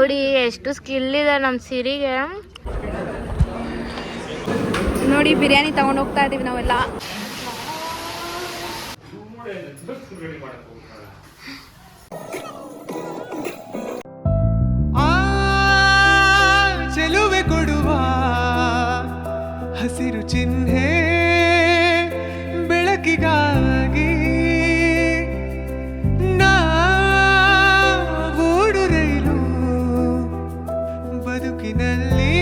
ನೋಡಿ ಎಷ್ಟು ಸ್ಕಿಲ್ ಇದೆ ನಮ್ಮ ಸಿರಿಗೆ. ನೋಡಿ ಬಿರಿಯಾನಿ ತಗೊಂಡು ಹೋಗ್ತಾ ಇದೀವಿ ನಾವೆಲ್ಲ. ಚೆಲುವೆ ಕೊಡುವ ಹಸಿರು ಚಿಹ್ನೆ ಬೆಳಕಿಗಾಗಿ ನಾವೋಡು ರೈಲು ಬದುಕಿನಲ್ಲಿ.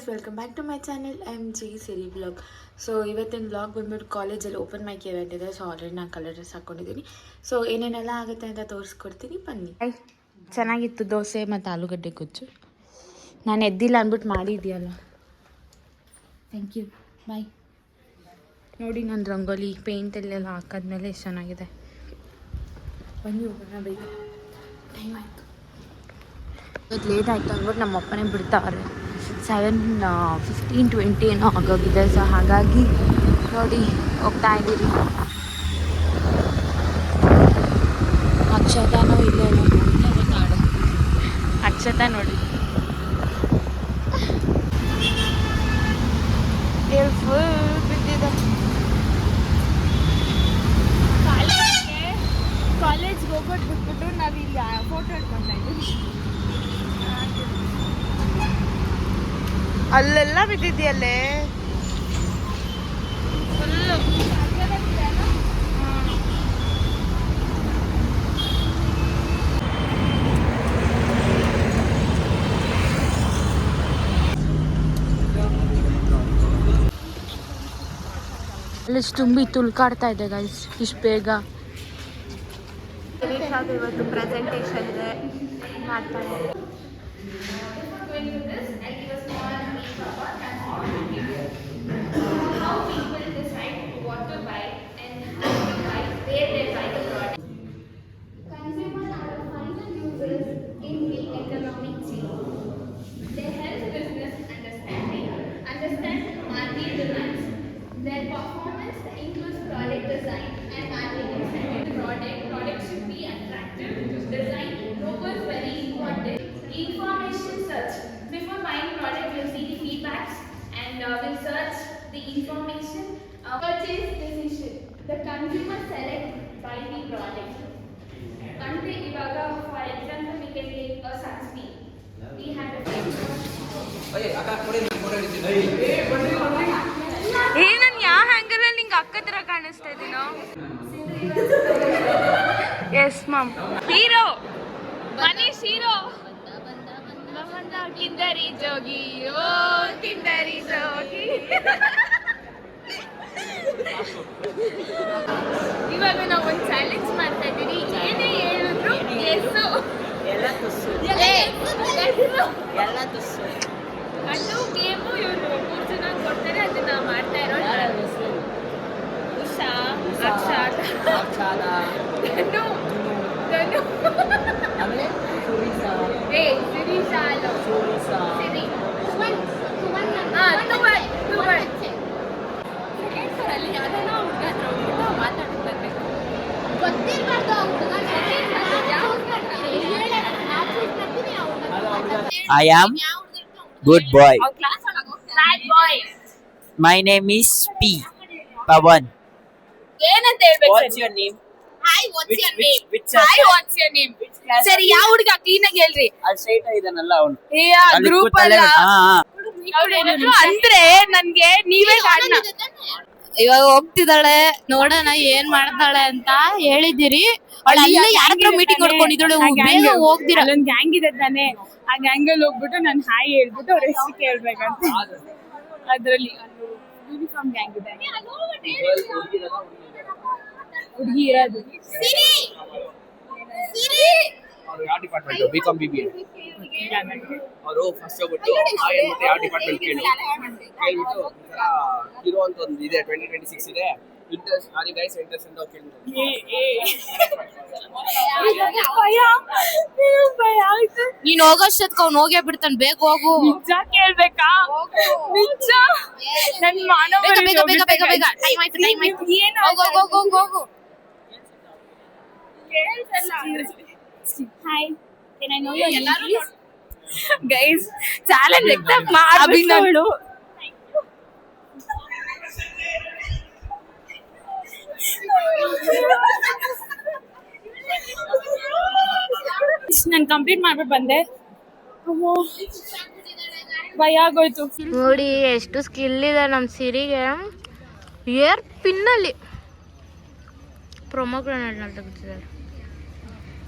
Welcome back to my channel MG Siri blog. So ಇವತ್ತಿನ ಬ್ಲಾಗ್ ಬಂದ್ಬಿಟ್ಟು ಕಾಲೇಜಲ್ಲಿ ಓಪನ್ ಮೈಕ್ ಇವೆಂಟ್ ಇದೆ. ಸೊ ಆಲ್ರೆಡಿ ನಾನು ಕಲರ್ ಡ್ರೆಸ್ ಹಾಕ್ಕೊಂಡಿದ್ದೀನಿ. ಸೊ ಏನೇನೆಲ್ಲ ಆಗುತ್ತೆ ಅಂತ ತೋರಿಸ್ಕೊಡ್ತೀನಿ, ಬನ್ನಿ. ಚೆನ್ನಾಗಿತ್ತು ದೋಸೆ ಮತ್ತು ಆಲೂಗಡ್ಡೆ ಗೊಜ್ಜು. ನಾನು ಎದ್ದಿಲ್ಲ ಅಂದ್ಬಿಟ್ಟು ಮಾಡಿದ್ಯಲ್ಲ, ಥ್ಯಾಂಕ್ ಯು, ಬಾಯ್. ನೋಡಿ ನನ್ನ ರಂಗೋಲಿ ಪೇಂಟಲ್ಲೆಲ್ಲ ಹಾಕಿದ್ಮೇಲೆ ಎಷ್ಟು ಚೆನ್ನಾಗಿದೆ. ಬನ್ನಿ ಹೋಗೋಣ, ಬೇಗ ಟೈಮ್ ಆಯಿತು. ಇವತ್ತು ಲೇಟ್ ಆಯಿತು ಅಂದ್ಬಿಟ್ಟು ನಮ್ಮ ಅಪ್ಪನೇ ಬಿಡ್ತಾವ್ರೆ. 7:15-20 ಏನೋ ಆಗೋಗಿದೆ. ಸೊ ಹಾಗಾಗಿ ನೋಡಿ ಹೋಗ್ತಾ ಇದ್ದೀರಿ. ಅಕ್ಷತಾನೂ ಇಲ್ಲೇ ನಾಡು ಅಕ್ಷತಾ ನೋಡಿ ಫುಲ್ ಬಿದ್ದಿದೆ. ಕಾಲೇಜ್ಗೆ ಹೋಗೋದು ಬಿಟ್ಬಿಟ್ಟು ನಾವಿಲ್ಲಿ ಫೋಟೋ ಇಟ್ಕೊತಾ ಇದ್ದೀವಿ. ಅಲ್ಲೆಲ್ಲ ಬಿದ್ದಿದ್ಯಲ್ಲೇ ಫುಲ್ಲು. ಅಲ್ಲಿ ತುಂಬಿ ತುಳ್ಕಾಡ್ತಾ ಇದೆ ಗೈಸ್ ಇಷ್ಟು ಬೇಗ. ಇವತ್ತು ಪ್ರೆಸೆಂಟೇಷನ್ ಇದೆ, ಮಾಡ್ತಾರೆ. Their performance includes product design and marketing strategy. Product should be attractive. Design logo is very important. Information search. Before buying product, we'll see the feedbacks and we'll search the information. Purchase decision. The consumer select buy the product. Ante ivaga, for example, we can take a sunscreen. We have a ನಾನು ಯಾವ ಹ್ಯಾಂಗರಲ್ಲಿ ನಿಂಗೆ ಅಕ್ಕ ಥರ ಕಾಣಿಸ್ತಾ ಇದ್ದೀನೋ? Yes ma'am. Hero Manish hero. Kindari Jogi, ಓ ಕಿಂದರಿ ಜೋಗಿ. ಇವಾಗ ನಾವು ಒಂದು ಚಾಲೆಂಜ್ ಮಾಡ್ತಾ ಇದ್ದೀವಿ. ಏನೇ ಹೇಳಿದ್ರು ಎಸ್ಸು ಎಲ್ಲ ತುಸ್ಸು. ಅದು ಗೇಮು ಇವರು 3 ಜನ ಕೊಡ್ತಾರೆ, ಅದನ್ನ ಮಾಡ್ತಾ ಇರೋದು. ಉಷಾ, ಅಕ್ಷಾತ್, ಧನು, ಸಿರಿಷಾ ಅಲ್ಲ, ಸಿರಿ, ತುವನ್, ಅಲ್ಲಿ ಯಾವ್ದನ್ನ ಹುಡುಗ ಹತ್ರ ಹೋಗ್ಬಿಟ್ಟು ಮಾತಾಡ್ಬೇಕು. ಗೊತ್ತಿರ್ಬಾರ್ದು ಆ ಹುಡುಗ. I am good boy. Bad boy. My name is P. Pawan. ಏನಂತ ಹೇಳ್ಬೇಕು? What's your name? Hi, what's your name? Which Hi, what's your name? ಸರಿ, ಯಾವ ಹುಡುಗ ಕ್ಲೀನ್ ಆಗಿ ಹೇಳ್ರಿ. ಅಲ್ಲಿ ಸ್ಟ್ರೈಟ್ ಆಗಿದಾನಲ್ಲ ಅವನು. ಗ್ರೂಪ್ ಅಲ್ಲ ಅಂದ್ರೆ ನನ್ಗೆ ನೀವೇ ಕಾರಣ. ಇವಾಗ ಹೋಗ್ತಿದ್ದಾಳೆ, ನೋಡೋಣ ಏನ್ ಮಾಡ್ತಾಳೆ ಅಂತ ಹೇಳಿದಿರಿ. ಯಾರ ಹತ್ರ ಮೀಟಿಂಗ್ ಮಾಡ್ಕೊಂಡಿದ್ದಾಳೆ, ಬೇಗ ಹೋಗ್ದಿರ. ಅಲ್ಲೊಂದ್ ಗ್ಯಾಂಗ್ ಇದೆ ತಾನೆ, ಆ ಗ್ಯಾಂಗ್ ಅಲ್ಲಿ ಹೋಗ್ಬಿಟ್ಟು ನಾನು ಹಾಯ್ ಹೇಳ್ಬಿಟ್ಟು ಅವ್ರ ಹೆಸರು ಕೇಳ್ಬೇಕಂತ. ಅದ್ರಲ್ಲಿ ಯೂನಿಫಾರ್ಮ್ ಗ್ಯಾಂಗ್ ಇದೆ, ಹುಡುಗಿ ಇರೋದು. ಯಾವ ಡಿಪಾರ್ಟ್ಮೆಂಟ್? B Com BBA. ಅವರು ಫಸ್ಟ್ ಹೋಗ್ಬಿಟ್ಟು ಯಾವ ಡಿಪಾರ್ಟ್ಮೆಂಟ್ ಕೇಳ್ಬಿಟ್ಟು ಹೀರೋ ಅಂತ ಒಂದು ಇದೆ 2026 ಇದೆ, interest are you guys interest ಅಂತ ಕೇಳ್ತಾರೆ. ನೀನ್ ಹೋಗೋಷ್ಟೊತ್ಕ ಅವ್ನು ಹೋಗೇ ಬಿಡ್ತಾನೆ, ಬೇಗ ಹೋಗು. ನಿಜ ಕೇಳ್ಬೇಕಾ? ನಿಜ ನನ್ ಮಾನವ. ಬೇಗ ಬೇಗ ಬೇಗ ಬೇಗ ಬೇಗ, ಟೈಮ್ ಆಯ್ತು ಟೈಮ್ ಆಯ್ತು. ಹೋಗು ಹೋಗು ಹೋಗು ಹೋಗು. Hi Can I know your name, please? Guys, challenge accept ಮಾಡ್ಬಿಟ್ಟು ನಾನು ಕಂಪ್ಲೀಟ್ ಮಾಡ್ಬಿಟ್ಟು ಬಂದೆ. ಭಯ ಆಗೋಯ್ತು. ನೋಡಿ ಎಷ್ಟು ಸ್ಕಿಲ್ ಇದೆ ನಮ್ಮ ಸಿರಿಗೆ. ಏರ್ ಪಿನ್ನಲ್ಲಿ ಪ್ರೊಮೋಗ್ರಾನೇಟ್ನ ತೆಗೆದಿದ್ದಾರೆ.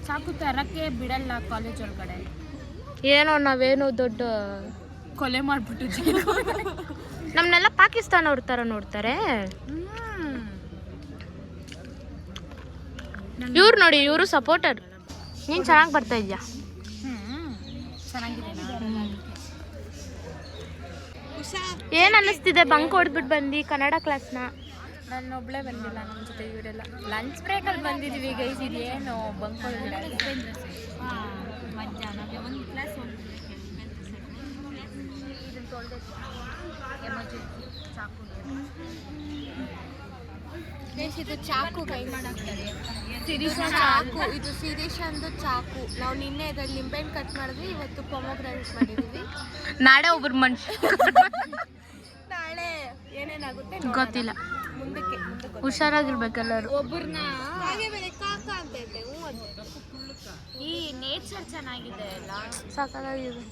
ಸಾಕು ತರಕ್ಕೆ ಬಿಡಲ್ಲ ಕಾಲೇಜ್ ಒಳಗಡೆ. ಏನೋ ನಾವೇನು ದೊಡ್ಡ ಕೊಲೆ ಮಾಡ್ಬಿಟ್ಟು ನಮ್ಮನ್ನೆಲ್ಲ ಪಾಕಿಸ್ತಾನ ಅವ್ರ ಥರ ನೋಡ್ತಾರೆ. ಇವ್ರು ನೋಡಿ, ಇವರು ಸಪೋರ್ಟರ್. ನೀನು ಚೆನ್ನಾಗಿ ಬರ್ತಾ ಇದೆಯಾ? ಚೆನ್ನಾಗಿದೆ. ಏನು ಅನ್ನಿಸ್ತಿದೆ ಬಂಕ್ ಹೊಡೆದ್ಬಿಟ್ಟು ಬಂದು ಕನ್ನಡ ಕ್ಲಾಸ್ನ? ನಾನು ಒಬ್ಳೆ ಬಂದಿಲ್ಲ, ನಮ್ಮ ಜೊತೆ ಇವರೆಲ್ಲ ಲಂಚ್ ಬ್ರೇಕಲ್ಲಿ ಬಂದಿದ್ದೀವಿ ಗೈಸ್. ಇದೇನು ಬಂಕ್ ಇದು ಚಾಕು ಕೈ ಮಾಡಾಕ್ತಾರೆ. ಚಾಕು ಇದು ಸಿರೀಶ್ ಅಂದು ಚಾಕು. ನಾವು ನಿನ್ನೆ ಇದ್ರಲ್ಲಿ ನಿಂಬೆಹಣ್ಣು ಕಟ್ ಮಾಡಿದ್ವಿ, ಇವತ್ತು ಪೊಮೊಗ್ರಾನೇಟ್ ಮಾಡಿದ್ವಿ. ನಾಳೆ ಒಬ್ಬರು ಮನುಷ್ಯ ನಾಳೆ ಏನೇನಾಗುತ್ತೆ ಗೊತ್ತಿಲ್ಲ. ಮುಂದಕ್ಕೆ ಹುಷಾರಾಗಿರ್ಬೇಕೆಲ್ಲರೂ. ಒಬ್ಬರನ್ನ ಹಾಗೆ ಬೇರೆ ಕಾಕ ಅಂತ ಐತೆ. ಈ ನೇಚರ್ ಚೆನ್ನಾಗಿದೆ ಅಲ್ಲ, ಸಾಕಾಗಿದೆ.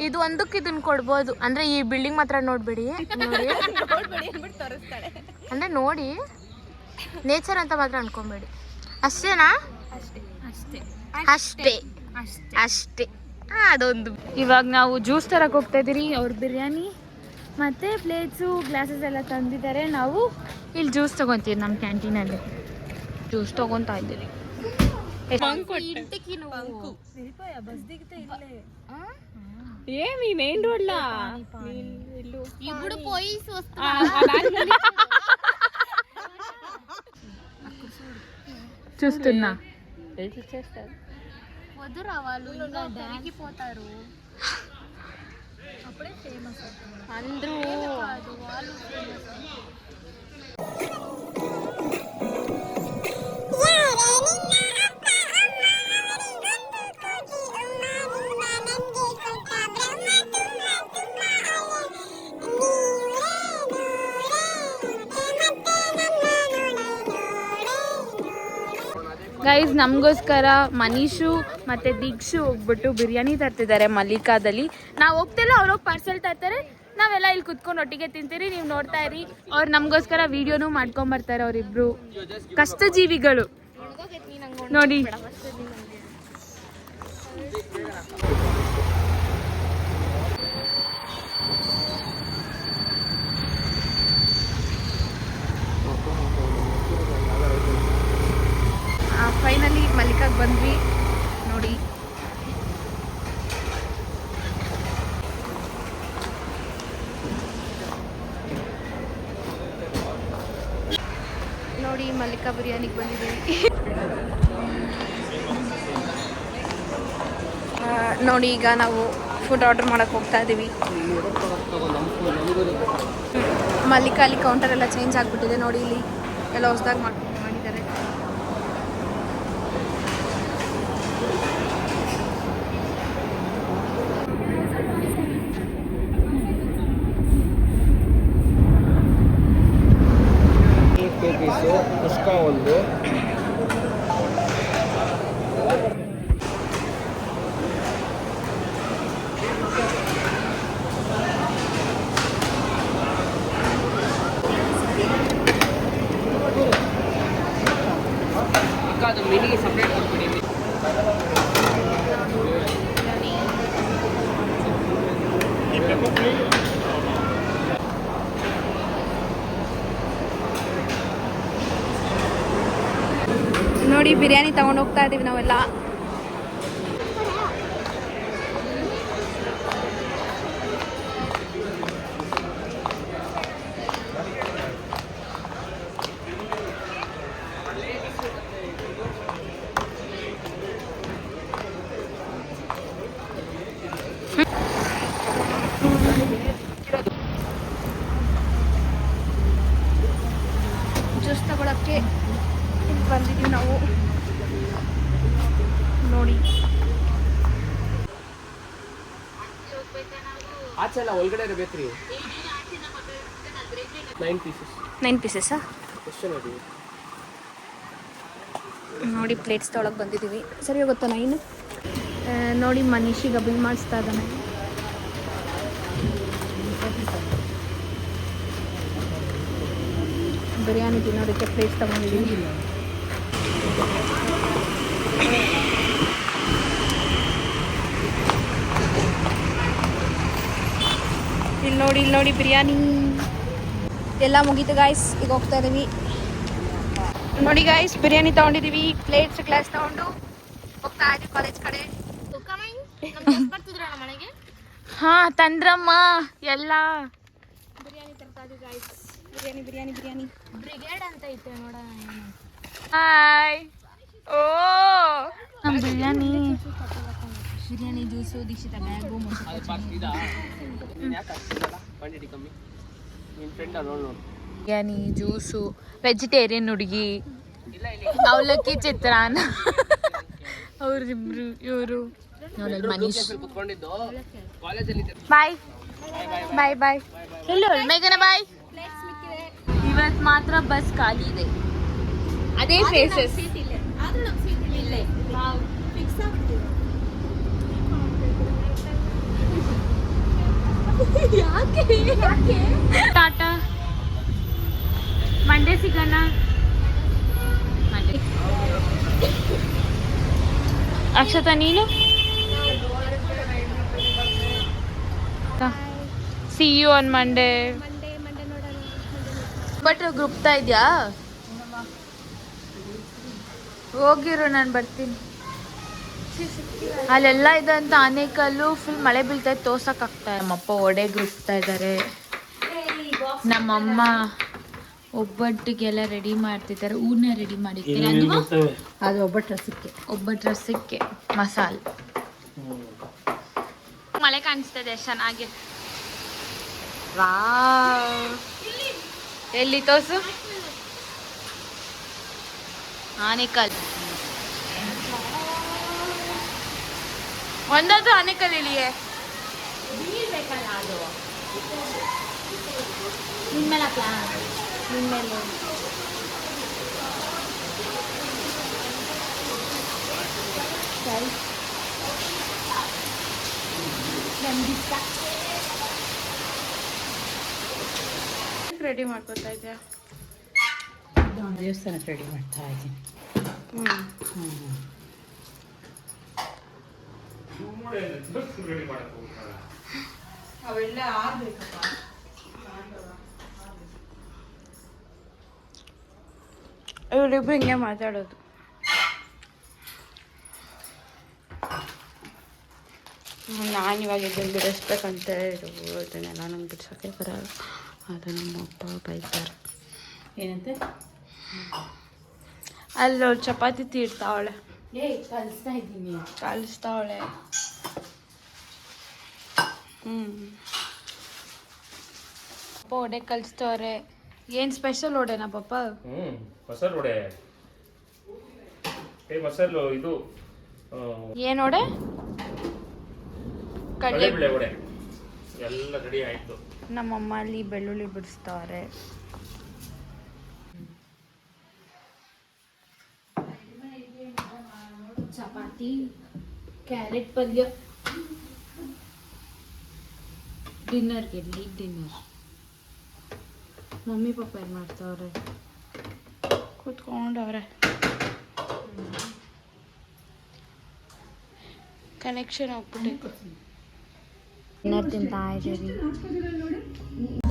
ಇದು ಒಂದಕ್ಕೆ ಇದನ್ನ ಕೊಡ್ಬೋದು ಅಂದ್ರೆ ಈ ಬಿಲ್ಡಿಂಗ್ ಮಾತ್ರ ನೋಡ್ಬೇಡಿ. ನೋಡಿ ಅಂದ್ಬಿಟ್ಟು ತೋರಿಸ್ತಾಳೆ. ಅಂದ್ರೆ ನೋಡಿ ನೇಚರ್ ಅಂತ ಮಾತ್ರ ಅನ್ಕೊಂಬೇಡಿ. ಅಷ್ಟೇನಾ? ಅಷ್ಟೇ ಅಷ್ಟೇ ಅದೊಂದು. ಇವಾಗ ನಾವು ಜ್ಯೂಸ್ ತರಕ್ಕೆ ಹೋಗ್ತಾ ಇದೀರಿ. ಅವ್ರ ಬಿರಿಯಾನಿ ಮತ್ತೆ ಪ್ಲೇಟ್ಸು ಗ್ಲಾಸಸ್ ಎಲ್ಲ ತಂದಿದ್ದಾರೆ. ನಾವು ಇಲ್ಲಿ ಜ್ಯೂಸ್ ತಗೊಂತೀವಿ. ನಮ್ಮ ಕ್ಯಾಂಟೀನಲ್ಲಿ ಜ್ಯೂಸ್ ತಗೊಂತಾ ಇದ್ದೀವಿ. ఏమి మెయిన్ రోడ్ లా ఇప్పుడు పోయి చూస్తున్నా వద్దురా వాళ్ళు ఇంకా దాగిపోతారు. అప్పుడే ఫేమస్ అందరూ వాళ్ళు ఫేమస్. ಗೈಸ್, ನಮಗೋಸ್ಕರ ಮನೀಶು ಮತ್ತು ದೀಕ್ಷು ಹೋಗ್ಬಿಟ್ಟು ಬಿರಿಯಾನಿ ತರ್ತಿದ್ದಾರೆ ಮಲ್ಲಿಕಾದಲ್ಲಿ. ನಾವು ಹೋಗ್ತಿಲ್ಲ, ಅವ್ರೋಗಿ ಪಾರ್ಸೆಲ್ ತರ್ತಾರೆ. ನಾವೆಲ್ಲ ಇಲ್ಲಿ ಕುತ್ಕೊಂಡು ಒಟ್ಟಿಗೆ ತಿಂತೀರಿ. ನೀವು ನೋಡ್ತಾ ಇರಿ. ಅವ್ರು ನಮಗೋಸ್ಕರ ವಿಡಿಯೋನು ಮಾಡ್ಕೊಂಬರ್ತಾರೆ. ಅವರಿಬ್ರು ಕಷ್ಟಜೀವಿಗಳು ನೋಡಿ. ಫೈನಲಿ ಮಲ್ಲಿಕಾಗೆ ಬಂದ್ವಿ ನೋಡಿ. ನೋಡಿ ಮಲ್ಲಿಕಾ ಬಿರಿಯಾನಿಗೆ ಬಂದಿದ್ದೀವಿ. ನೋಡಿ ಈಗ ನಾವು ಫುಡ್ ಆರ್ಡರ್ ಮಾಡೋಕ್ಕೆ ಹೋಗ್ತಾ ಇದ್ದೀವಿ. ಮಲ್ಲಿಕಾ ಅಲ್ಲಿ ಕೌಂಟರ್ ಎಲ್ಲ ಚೇಂಜ್ ಆಗಿಬಿಟ್ಟಿದೆ ನೋಡಿ. ಇಲ್ಲಿ ಎಲ್ಲ ಹೊಸದಾಗಿ ಮಾಡಿದ್ದಾರೆ. ಕುಷ್ಕ ಒಂದು ಅದು ಮಿನಿಗೆ ಸಪ್ರೇಟ್ ಕೊಟ್ಬಿಡಿ. ನೋಡಿ ಬಿರಿಯಾನಿ ತಗೊಂಡು ಹೋಗ್ತಾ ಇದೀವಿ ನಾವೆಲ್ಲ. ಜ್ಯೂಸ್ ತಗೊಳಕ್ಕೆ ಇಲ್ಲಿ ಬಂದಿದ್ದೀವಿ ನಾವು ನೋಡಿ. ಆಚೆ ಎಲ್ಲ ಒಳಗಡೆ ಬೇಕ್ರಿ 9 ಪೀಸಸ್ 9 ಪೀಸಸ್ಸಾ? ಎಷ್ಟು ನೋಡಿ ನೋಡಿ ಪ್ಲೇಟ್ಸ್ ತೊಳಗೆ ಬಂದಿದ್ದೀವಿ. ಸರಿ ಹೋಗುತ್ತಾ ಇನ್ನು ನೋಡಿ ಮನೀಶಿಗೆ ಬಿಲ್ ಮಾಡಿಸ್ತಾ ಇದ್ದಾನೆ. ಬಿರಿಯಾನಿ ತಿನ್ನೋದಕ್ಕೆ ಪ್ಲೇಟ್ಸ್ ತೊಗೊಂಡಿದ್ದೀವಿ. ಇಲ್ಲಿ ನೋಡಿ ಬಿರಿಯಾನಿ ಎಲ್ಲ ಮುಗೀತು ಗಾಯ್ಸ್. ಈಗ ಹೋಗ್ತಾ ಇದೀವಿ. ನೋಡಿ ಗಾಯ್ಸ್ ಬಿರಿಯಾನಿ ತಗೊಂಡಿದೀವಿ, ಪ್ಲೇಟ್ಸ್ ಗ್ಲಾಸ್ ತಗೊಂಡು ಹೋಗ್ತಾ ಇದೀವಿ ಕಾಲೇಜ್ ಕಡೆ. ಹಾ ತಂದ್ರಮ್ಮ ಎಲ್ಲ ಬಿರಿಯಾನಿ ತರ್ತಾ ಇದೀವಿ ಗಾಯ್ಸ್. ಬಿರಿಯಾನಿ ಬ್ರಿಗೇಡ್ ಅಂತ ಐತೆ ನೋಡೋಣ. ಹಾಯ್ ಓ ನಮ್ಮ biryani juice Dikshita bag quantity ಕಮ್ಮಿ ನಿನ್ನ ಫ್ರೆಂಡ್ ನೋಡಿ ಬಿರಿಯಾನಿ ಜ್ಯೂಸು ವೆಜಿಟೇರಿಯನ್ ಹುಡುಗಿ ಅವಲಕ್ಕಿ ಚಿತ್ರಾನ್ನ ಅವ್ರಿಬ್ರು ಇವರು ನೋಡಿ ಮನೀಶ್. ಕುತ್ಕೊಂಡಿದ್ದು ಕಾಲೇಜಲ್ಲಿ ಬಾಯ್ ಬಾಯ್ ಬಾಯ್ ಎಲ್ಲೋ ಮೇಘನ ಬಾಯ್. ಇವತ್ತು ಮಾತ್ರ ಬಸ್ ಖಾಲಿ ಇದೆ. ಅದೇ ಫೇಸಸ್ ಟಾಟಾ ಮಂಡೇ ಸಿಗೋಣ. ಅಕ್ಷತಾ ನೀನು see you on Monday. But ಗ್ರೂಪ್ತಾ ಇದೆಯಾ? ಹೋಗಿರು ನಾನು ಬರ್ತೀನಿ. ಅಲ್ಲೆಲ್ಲ ಇದೆ ಅಂತ ಆನೇಕಲ್ಲು ಫುಲ್ ಮಳೆ ಬೀಳ್ತಾ ಇದೆ, ತೋರ್ಸಕ್ಕಾಗ್ತಾ. ನಮ್ಮಪ್ಪ ಒಡೆ ಗ್ರೂಪ್ತಾ ಇದ್ದಾರೆ, ನಮ್ಮಮ್ಮ ಒಬ್ಬಟ್ಟಿಗೆಲ್ಲ ರೆಡಿ ಮಾಡ್ತಿದ್ದಾರೆ. ಹೂರ್ಣ ರೆಡಿ ಮಾಡಿರ್ತೀನಿ. ಅದು ಒಬ್ಬಟ್ಟು ರಸಕ್ಕೆ ಮಸಾಲೆ ಮಳೆ ಕಾಣಿಸ್ತದೆ ಚೆನ್ನಾಗಿ. ವಾವ್ ಎಲ್ಲಿ ತೋರ್ಸು? ಆನೇಕಲ್ ಒಂದದು ಆನೇಕಲ್ ಇಲ್ಲಿಯೇ ರೆಡಿ ಮಾಡ್ಕೊತಾ ಇದ್ಯಾ? ದೇವಸ್ಥಾನಕ್ಕೆ ರೆಡಿ ಮಾಡ್ತಾ ಇದ್ದೀನಿ. ಅವೆಲ್ಲ ಆಗ್ಬೇಕಪ್ಪ. ಇವರಿಬ್ರು ಹಿಂಗೆ ಮಾತಾಡೋದು. ನಾನು ಇವಾಗ ಇದನ್ನು ಬಿಡಿಸ್ಬೇಕಂತ ಅದನ್ನೆಲ್ಲ ನಂಗೆ ಬಿಡ್ಸೋಕ್ಕೆ ಬರಲ್ಲ. ಅದು ನಮ್ಮ ಅಪ್ಪ ಬೈತಾರೆ. ಏನಂತೆ? ಅಲ್ಲಿ ಚಪಾತಿ ತೀರ್ತಾವಳೆ. ಕಲಿಸ್ತಾ ಇದ್ದೀನಿ. ಕಲಿಸ್ತಾವಳೆ. ಅಪ್ಪ ಒಡೆ ಕಲಿಸ್ತವ್ರೆ. ಏನು ಸ್ಪೆಷಲ್ ಒಡೆನಾ ಪಪ್ಪ? ಮಸಾಲೆ ವಡೆ. ಮಸಾಲೆ ಇದು ಏನು ಒಡೆ? ಕಡಲೆಬೇಳೆ ವಡೆ ಎಲ್ಲ ರೆಡಿ ಆಯ್ತು. ನಮ್ಮಮ್ಮ ಅಲ್ಲಿ ಬೆಳ್ಳುಳ್ಳಿ ಬಿಡಿಸ್ತವ್ರೆ. ಚಪಾತಿ ಕ್ಯಾರೆಟ್ ಪಲ್ಯ. ಡಿನ್ನರ್ಗೆ ಡಿನ್ನರ್ ಮಮ್ಮಿ ಪಪ್ಪ ಏನು ಮಾಡ್ತಾವ್ರೆ? ಕೂತ್ಕೊಂಡವ್ರೆ. ಕನೆಕ್ಷನ್ ಹೋಗ್ಬಿಟ್ಟು ಡಿನ್ನರ್ ತಿಂತಾ ಇದ್ದೀವಿ.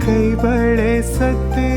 ಕೈ ಬಳೆ ಸತ್ತೆ